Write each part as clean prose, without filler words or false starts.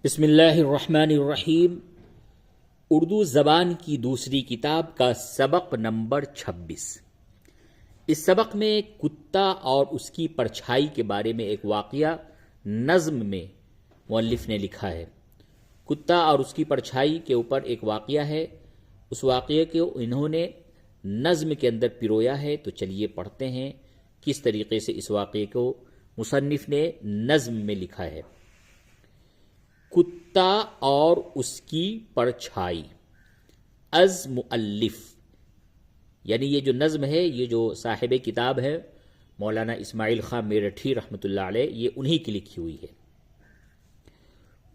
بسم اللہ الرحمن الرحیم۔ اردو زبان کی دوسری کتاب کا سبق نمبر 26۔ اس سبق میں کتا اور اس کی پرچھائی کے بارے میں ایک واقعہ نظم میں مؤلف نے لکھا ہے۔ کتا اور اس کی پرچھائی کے اوپر ایک واقعہ ہے، اس واقعے کو انہوں نے نظم کے اندر پرویا ہے۔ تو چلیے پڑھتے ہیں کس طریقے سے اس واقعے کو مصنف نے نظم میں لکھا ہے۔ کتا اور اس کی پرچھائی از مؤلف، یعنی یہ جو نظم ہے، یہ جو صاحب کتاب ہے مولانا اسماعیل خان میرٹھی رحمۃ اللہ علیہ، یہ انہی کی لکھی ہوئی ہے۔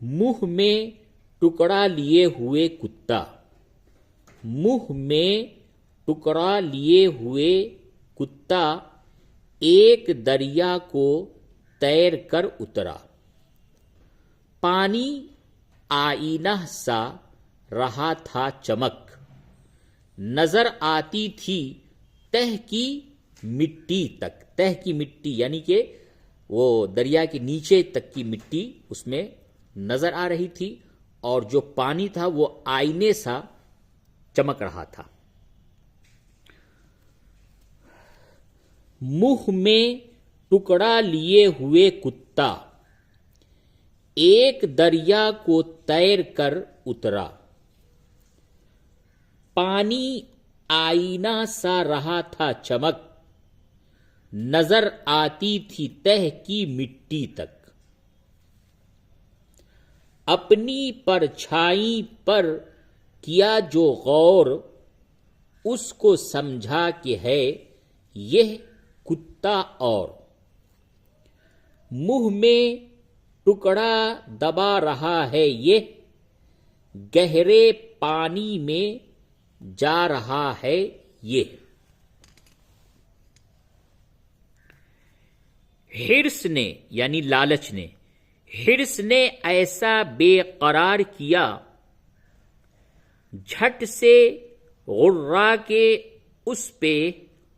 منہ میں ٹکڑا لیے ہوئے کتا، منہ میں ٹکڑا لیے ہوئے کتا ایک دریا کو تیر کر اترا، پانی آئینہ سا رہا تھا چمک، نظر آتی تھی تہ کی مٹی تک۔ تہ کی مٹی یعنی کہ وہ دریا کے نیچے تک کی مٹی اس میں نظر آ رہی تھی، اور جو پانی تھا وہ آئینے سا چمک رہا تھا۔ منہ میں ٹکڑا لیے ہوئے کتا ایک دریا کو تیر کر اترا، پانی آئینہ سا رہا تھا چمک، نظر آتی تھی تہ کی مٹی تک۔ اپنی پرچھائی پر کیا جو غور، اس کو سمجھا کہ ہے یہ کتا اور، منہ میں ٹکڑا دبا رہا ہے یہ، گہرے پانی میں جا رہا ہے یہ۔ حرص نے یعنی لالچ نے، حرص نے ایسا بے قرار کیا، جھٹ سے غرا کے اس پہ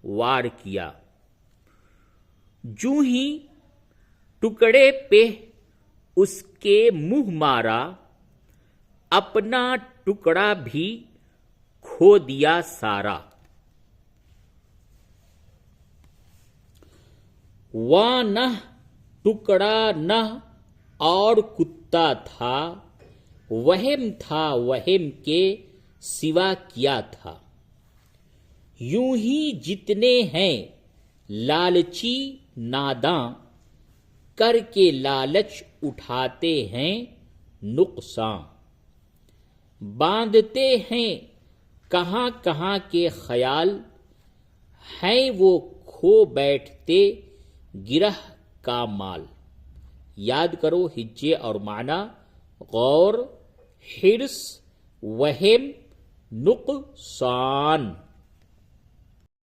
وار کیا، جوں ہی ٹکڑے پہ اس کے منہ مارا، اپنا ٹکڑا بھی کھو دیا سارا۔ وہاں نہ ٹکڑا نہ اور کتا تھا، وہم کے سوا کیا تھا۔ یوں ہی جتنے ہیں لالچی ناداں، کر کے لالچ اٹھاتے ہیں نقصاں، باندھتے ہیں کہاں کہاں کے خیال، ہیں وہ کھو بیٹھتے گرہ کا مال۔ یاد کرو ہجے اور معنی، غور، حرص، وہم، نقصان۔